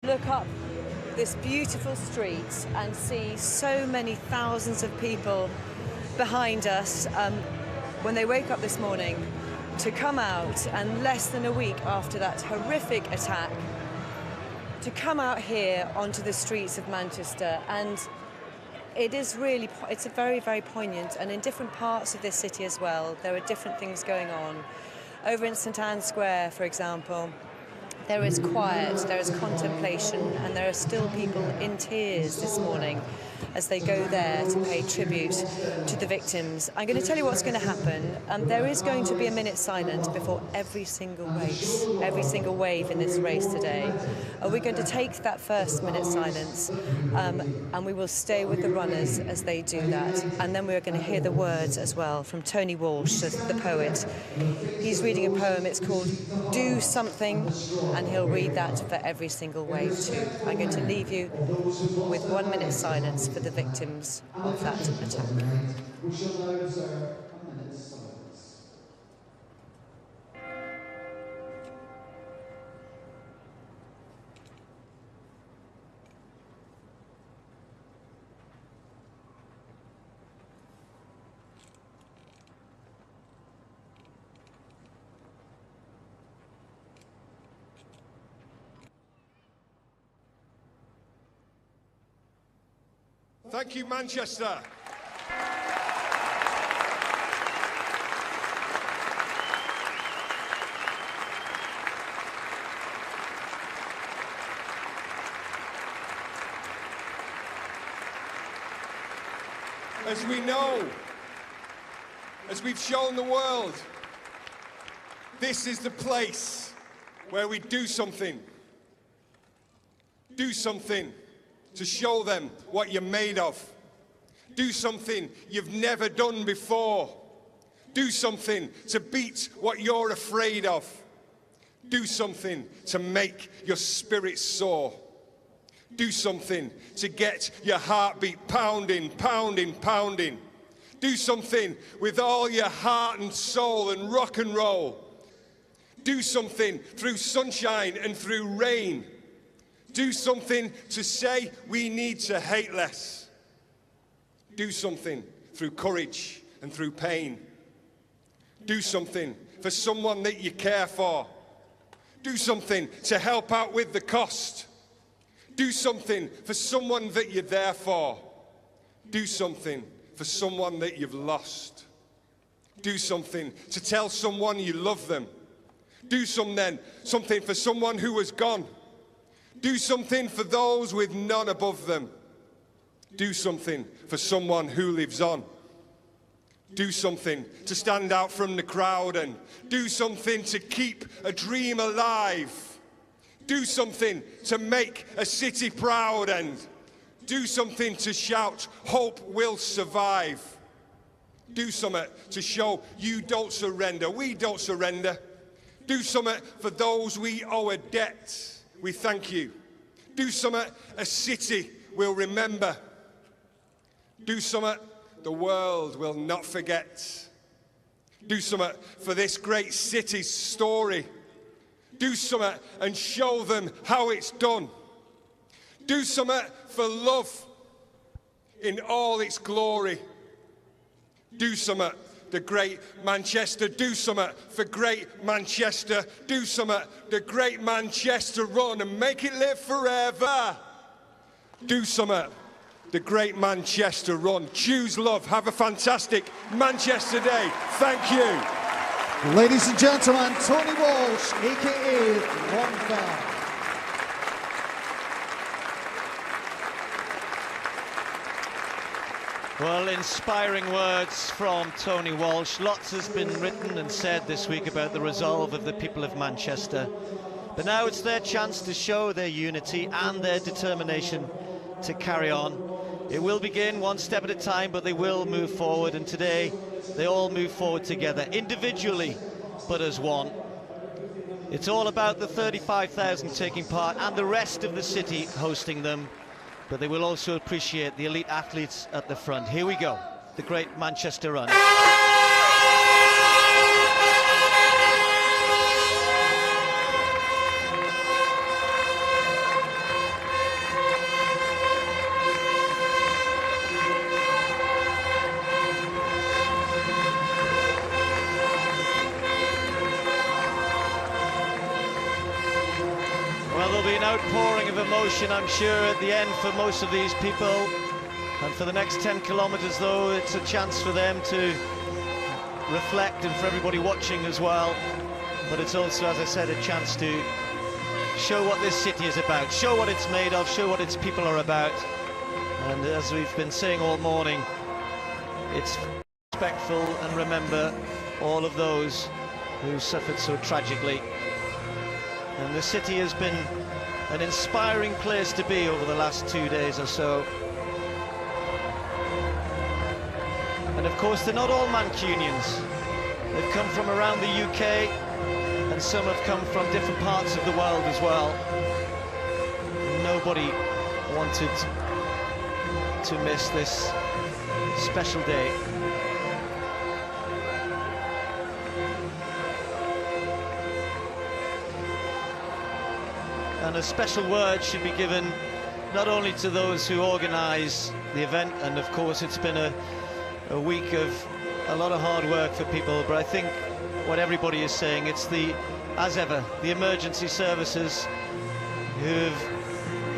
Look up this beautiful street and see so many thousands of people behind us when they wake up this morning to come out, and less than a week after that horrific attack, to come out here onto the streets of Manchester. And it is really, it's a very, very poignant, and in different parts of this city as well, there are different things going on. Over in St Anne's Square, for example, there is quiet, there is contemplation, and there are still people in tears this morning as they go there to pay tribute to the victims. I'm going to tell you what's going to happen. There is going to be a minute silent before every single race, every single wave in this race today. We're going to take that first minute silence and we will stay with the runners as they do that. And then we're going to hear the words as well from Tony Walsh, the poet. He's reading a poem, it's called Do Something, and he'll read that for every single wave too. I'm going to leave you with 1 minute silence for the victims of that attack. We shall now observe a minute's silence. Thank you, Manchester. As we know, as we've shown the world, this is the place where we do something. Do something to show them what you're made of. Do something you've never done before. Do something to beat what you're afraid of. Do something to make your spirit soar. Do something to get your heartbeat pounding, pounding, pounding. Do something with all your heart and soul and rock and roll. Do something through sunshine and through rain. Do something to say we need to hate less. Do something through courage and through pain. Do something for someone that you care for. Do something to help out with the cost. Do something for someone that you're there for. Do something for someone that you've lost. Do something to tell someone you love them. Do something for someone who was gone. Do something for those with none above them. Do something for someone who lives on. Do something to stand out from the crowd, and do something to keep a dream alive. Do something to make a city proud, and do something to shout, hope will survive. Do something to show you don't surrender, we don't surrender. Do something for those we owe a debt. We thank you. Do something a city will remember. Do something the world will not forget. Do something for this great city's story. Do something and show them how it's done. Do something for love in all its glory. Do something the great Manchester. Do something for great Manchester. Do something the great Manchester run and make it live forever. Do something the great Manchester run. Choose love. Have a fantastic Manchester Day. Thank you. Ladies and gentlemen, Tony Walsh, aka Ron Fair. Well, inspiring words from Tony Walsh. Lots has been written and said this week about the resolve of the people of Manchester. But now it's their chance to show their unity and their determination to carry on. It will begin one step at a time, but they will move forward. And today, they all move forward together, individually, but as one. It's all about the 35,000 taking part and the rest of the city hosting them. But they will also appreciate the elite athletes at the front. Here we go, the great Manchester Run. outpouring of emotion, I'm sure, at the end for most of these people. And for the next 10 kilometres, though, it's a chance for them to reflect, and for everybody watching as well. But it's also, as I said, a chance to show what this city is about, show what it's made of, show what its people are about. And as we've been saying all morning, it's respectful and remember all of those who suffered so tragically. And the city has been an inspiring place to be over the last 2 days or so. And of course, they're not all Mancunians. They've come from around the UK, and some have come from different parts of the world as well. Nobody wanted to miss this special day. And a special word should be given not only to those who organise the event, and of course it's been a week of a lot of hard work for people, but I think what everybody is saying, it's as ever, the emergency services who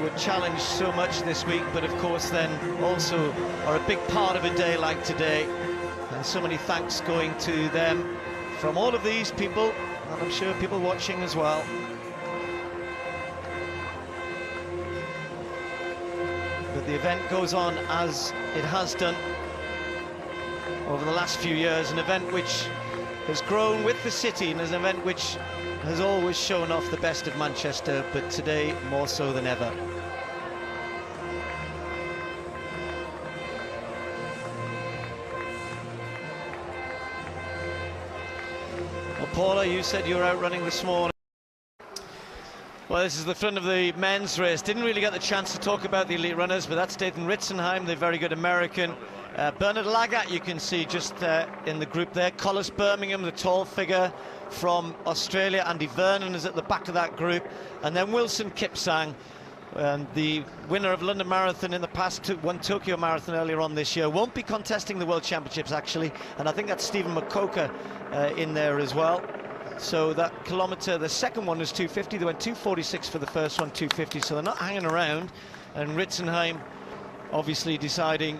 were challenged so much this week, but of course then also are a big part of a day like today. And so many thanks going to them from all of these people, and I'm sure people watching as well. But the event goes on as it has done over the last few years, an event which has grown with the city, and is an event which has always shown off the best of Manchester, but today more so than ever. Well, Paula, you said you were out running this morning. Well, this is the front of the men's race. Didn't really get the chance to talk about the elite runners, but that's Dathan Ritzenhein, the very good American. Bernard Lagat, you can see just in the group there. Collis Birmingham, the tall figure from Australia. Andy Vernon is at the back of that group. And then Wilson Kipsang, the winner of London Marathon in the past, won Tokyo Marathon earlier on this year. Won't be contesting the World Championships, actually. And I think that's Stephen Makoka in there as well. So that kilometre, the second one was 250. They went 246 for the first one, 250. So they're not hanging around. And Ritzenheim obviously deciding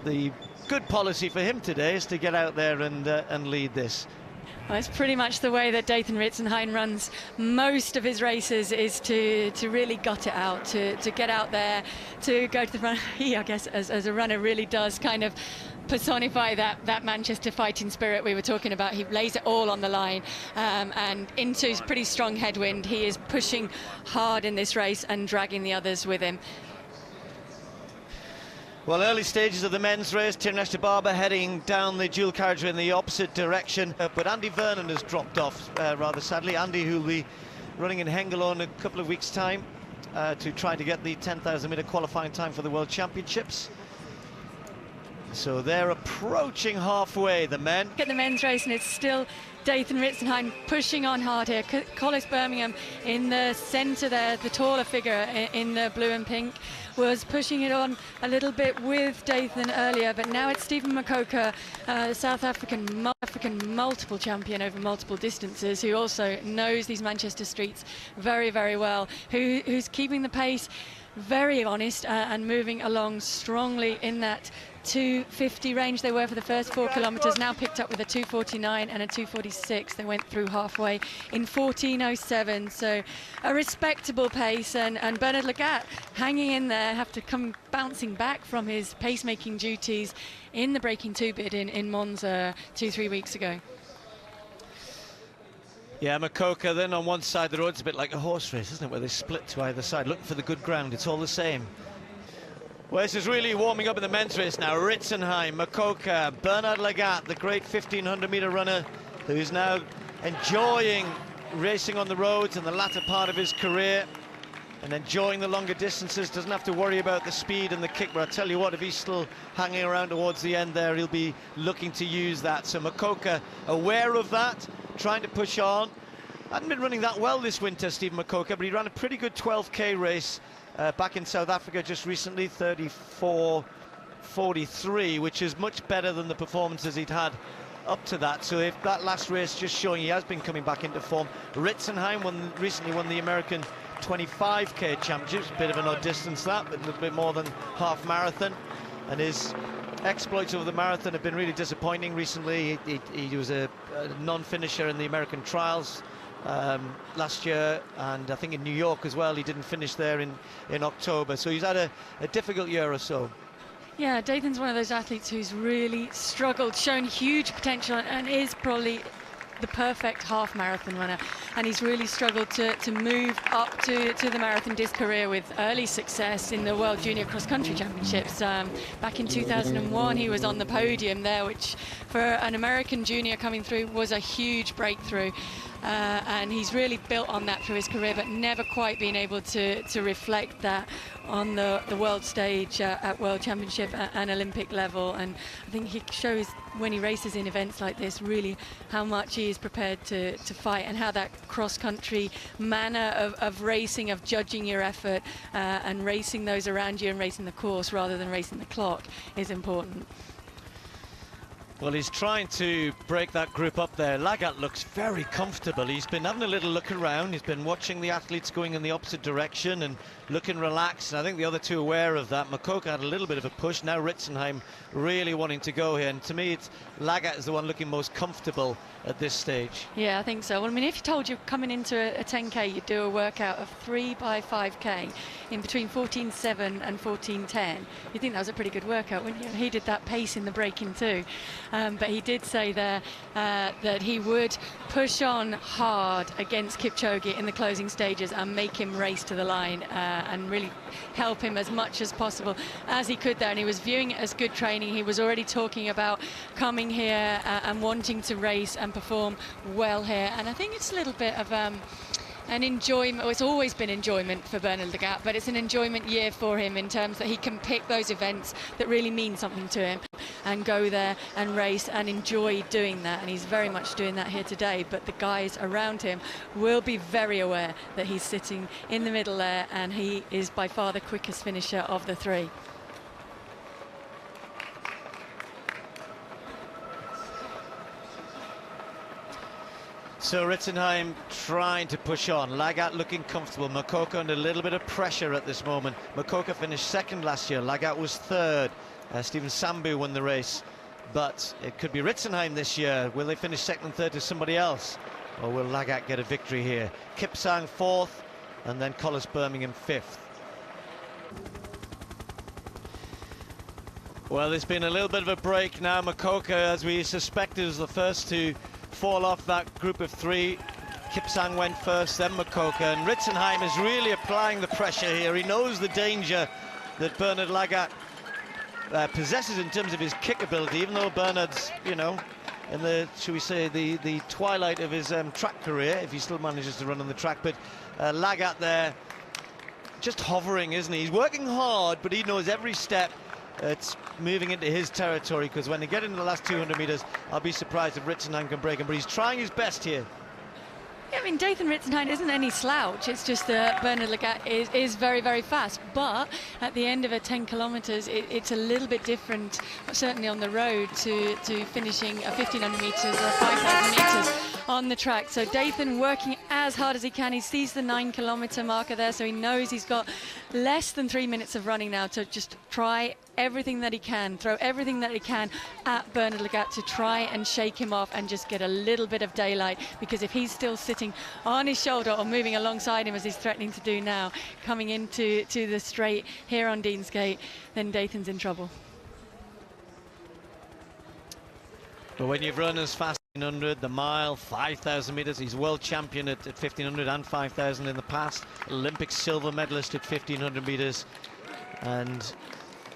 the good policy for him today is to get out there and lead this. Well, it's pretty much the way that Dathan Ritzenhein runs most of his races, is to really gut it out, to get out there, to go to the front. He, I guess, as a runner, really does kind of personify that Manchester fighting spirit we were talking about. He lays it all on the line, and into his pretty strong headwind, he is pushing hard in this race and dragging the others with him. Well, early stages of the men's race, Tirnesh Barber heading down the dual carriageway in the opposite direction, but Andy Vernon has dropped off rather sadly. Andy, who will be running in Hengelo in a couple of weeks' time to try to get the 10,000 metre qualifying time for the World Championships. So they're approaching halfway, the men. At the men's race, and it's still Dathan Ritzenhein pushing on hard here. Collis Birmingham in the centre there, the taller figure in the blue and pink, was pushing it on a little bit with Dathan earlier, but now it's Stephen Makoka, South African multiple champion over multiple distances, who also knows these Manchester streets very, very well, who's keeping the pace very honest and moving along strongly in that 250 range. They were for the first 4 kilometres, now picked up with a 249 and a 246. They went through halfway in 14:07, so a respectable pace. And Bernard Lagat hanging in there, have to come bouncing back from his pacemaking duties in the Breaking 2 bid in Monza 2-3 weeks ago. Yeah, Makoka then on one side of the road. It's a bit like a horse race, isn't it, where they split to either side, looking for the good ground. It's all the same. Well, this is really warming up in the men's race now. Ritzenhein, Makoka, Bernard Lagat, the great 1,500 metre runner, who's now enjoying racing on the roads in the latter part of his career and enjoying the longer distances. Doesn't have to worry about the speed and the kick, but I tell you what, if he's still hanging around towards the end there, he'll be looking to use that. So Makoka aware of that, trying to push on. Hadn't been running that well this winter, Stephen Makoka, but he ran a pretty good 12k race back in South Africa just recently, 34:43, which is much better than the performances he'd had up to that. So if that last race just showing he has been coming back into form. Ritzenhein recently won the American 25k championships, a bit of an odd distance that, but a little bit more than half marathon, and his exploits over the marathon have been really disappointing recently. He was a non-finisher in the American trials last year, and I think in New York as well. He didn't finish there in October, so he's had a difficult year or so. Yeah, Dathan's one of those athletes who's really struggled, shown huge potential, and is probably the perfect half marathon runner, and he's really struggled to move up to the marathon disc career with early success in the World Junior Cross Country Championships. Back in 2001 he was on the podium there, which for an American junior coming through was a huge breakthrough. And he's really built on that through his career, but never quite been able to reflect that on the world stage at World Championship and Olympic level. And I think he shows when he races in events like this really how much he is prepared to fight, and how that cross-country manner of racing, of judging your effort and racing those around you and racing the course rather than racing the clock is important. Well, he's trying to break that group up there. Lagat looks very comfortable. He's been having a little look around. He's been watching the athletes going in the opposite direction and looking relaxed. And I think the other two are aware of that. Makoka had a little bit of a push. Now Ritzenhein really wanting to go here. And to me, it's Lagat is the one looking most comfortable at this stage. Yeah, I think so. Well, I mean, if you told you coming into a 10K, you'd do a workout of 3 by 5K in between 14.7 and 14.10, you'd think that was a pretty good workout, wouldn't you? He did that pace in the breaking too. But he did say there that he would push on hard against Kipchoge in the closing stages and make him race to the line and really help him as much as possible as he could there. And he was viewing it as good training. He was already talking about coming here and wanting to race and perform well here. And I think it's a little bit of an enjoyment. Well, it's always been enjoyment for Bernard Lagat, but it's an enjoyment year for him in terms that he can pick those events that really mean something to him and go there and race and enjoy doing that, and he's very much doing that here today. But the guys around him will be very aware that he's sitting in the middle there, and he is by far the quickest finisher of the three. So Ritzenhein trying to push on. Lagat looking comfortable. Makoka under a little bit of pressure at this moment. Makoka finished second last year. Lagat was third. Stephen Sambu won the race. But it could be Ritzenhein this year. Will they finish second and third to somebody else? Or will Lagat get a victory here? Kipsang fourth, and then Collis Birmingham fifth. Well, there's been a little bit of a break now. Makoka, as we suspected, was the first to fall off that group of three. Kipsang went first, then Makoka, and Ritzenhein is really applying the pressure here. He knows the danger that Bernard Lagat possesses in terms of his kick ability, even though Bernard's, you know, in the, shall we say, the twilight of his track career, if he still manages to run on the track. But Lagat there just hovering, isn't he? He's working hard, but he knows every step it's moving into his territory, because when they get into the last 200 meters, I'll be surprised if Ritzenhein can break him, but he's trying his best here. Yeah, I mean, Dathan Ritzenhein isn't any slouch. It's just that Bernard Lagat is very, very fast. But at the end of a 10 kilometers, it's a little bit different, certainly on the road, to finishing a 1,500 meters or 5,000 meters on the track. So Dathan working as hard as he can. He sees the 9 kilometer marker there, so he knows he's got less than 3 minutes of running now to just try everything that he can, throw everything that he can at Bernard Lagat to try and shake him off and just get a little bit of daylight, because if he's still sitting on his shoulder or moving alongside him as he's threatening to do now, coming into the straight here on Deansgate, then Dathan's in trouble. But when you've run as fast as 1,500, the mile, 5,000 meters, he's world champion at 1,500 and 5,000 in the past, Olympic silver medalist at 1,500 meters, and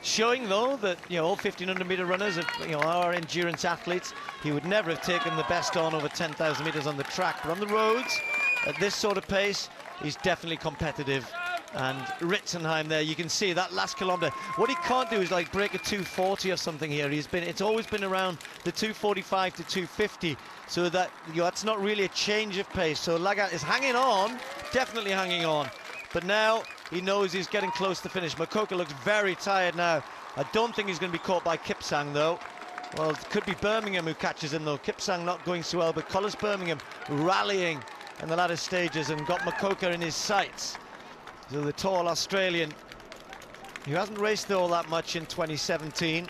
showing though that, you know, all 1,500 meter runners are endurance athletes. He would never have taken the best on over 10,000 meters on the track, but on the roads at this sort of pace, he's definitely competitive. And Ritzenhein there, you can see that last kilometer, what he can't do is like break a 240 or something here. It's always been around the 245 to 250, so that, you know, that's not really a change of pace. So Lagat is hanging on, definitely hanging on, but now he knows he's getting close to finish. Makoka looks very tired now. I don't think he's going to be caught by Kipsang though. Well, it could be Birmingham who catches him though. Kipsang not going so well, but Collis Birmingham rallying in the latter stages and got Makoka in his sights. So the tall Australian, who hasn't raced all that much in 2017,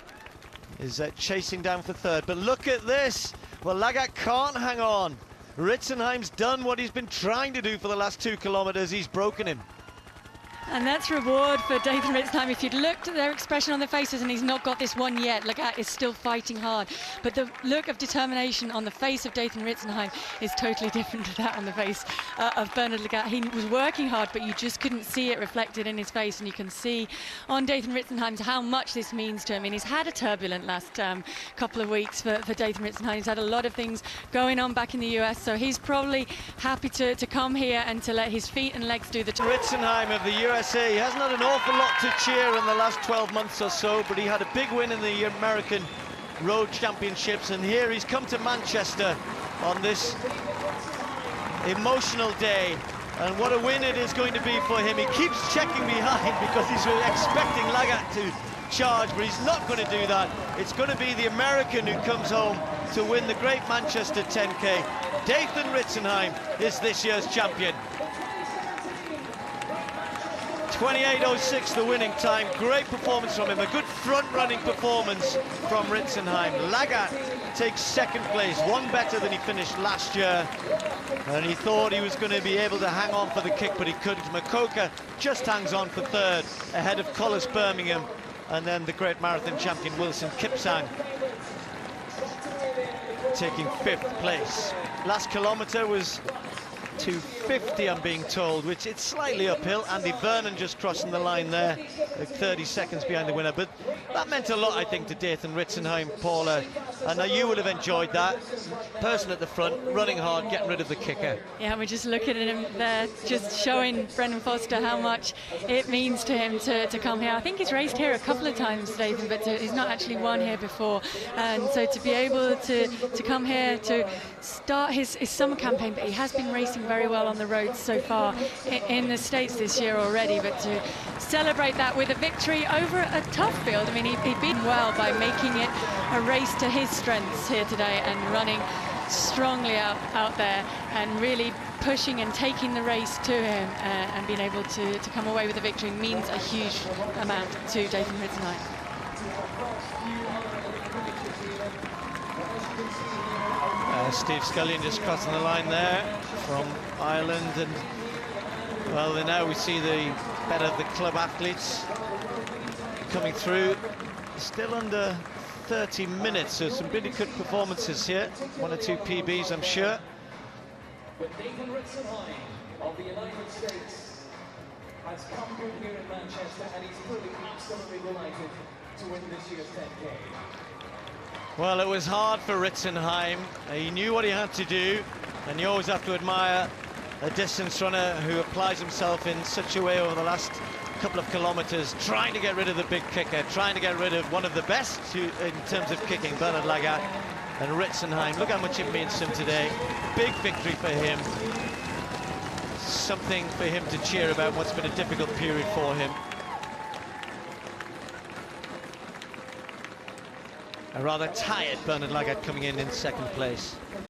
is chasing down for third. But look at this. Well, Lagat can't hang on. Ritzenheim's done what he's been trying to do for the last 2 kilometers. He's broken him. And that's reward for Dathan Ritzenhein. If you'd looked at their expression on their faces, and he's not got this one yet, Lagat is still fighting hard. But the look of determination on the face of Dathan Ritzenhein is totally different to that on the face of Bernard Lagat. He was working hard, but you just couldn't see it reflected in his face. And you can see on Dathan Ritzenheim how much this means to him. I mean, he's had a turbulent last couple of weeks for Dathan Ritzenhein. He's had a lot of things going on back in the US, so he's probably happy to come here and to let his feet and legs do the Ritzenheim of the USA, he hasn't had an awful lot to cheer in the last 12 months or so, but he had a big win in the American Road Championships, and here he's come to Manchester on this emotional day, and what a win it is going to be for him. He keeps checking behind because he's expecting Lagat to charge, but he's not going to do that. It's going to be the American who comes home to win the Great Manchester 10K. Dathan Ritzenhein is this year's champion. 28.06 the winning time. Great performance from him, a good front-running performance from Ritzenheim. Lagat takes second place, one better than he finished last year, and he thought he was going to be able to hang on for the kick, but he couldn't. Makoka just hangs on for third, ahead of Collis Birmingham, and then the great marathon champion Wilson Kipsang taking 5th place. Last kilometre was 2:50, I'm being told, which it's slightly uphill. Andy Vernon just crossing the line there, like 30 seconds behind the winner, but that meant a lot, I think, to Dathan Ritzenheim, Paula, and you will have enjoyed that. Person at the front, running hard, getting rid of the kicker. Yeah, we're just looking at him there, just showing Brendan Foster how much it means to him to come here. I think he's raced here a couple of times, Dathan, but he's not actually won here before, and so to be able to come here to start his summer campaign, but he has been racing very well on the roads so far in the States this year already, but to celebrate that with a victory over a tough field. I mean, he beat well by making it a race to his strengths here today and running strongly out there and really pushing and taking the race to him, and being able to come away with a victory means a huge amount to Dathan Ritzenhein. Steve Scullion just crossing the line there from Ireland, and well, now we see the better of the club athletes coming through. Still under 30 minutes, so some really good performances here. 1 or 2 PBs, I'm sure. Dathan Ritzenhein of the United States has come good here in Manchester, and he's clearly absolutely delighted to win this year's 10K. Well, it was hard for Ritzenheim. He knew what he had to do, and you always have to admire a distance runner who applies himself in such a way over the last couple of kilometers, trying to get rid of the big kicker, trying to get rid of one of the best in terms of kicking, Bernard Lagat. And Ritzenheim, look how much it means to him today. Big victory for him. Something for him to cheer about what's been a difficult period for him. A rather tired Bernard Lagat coming in second place.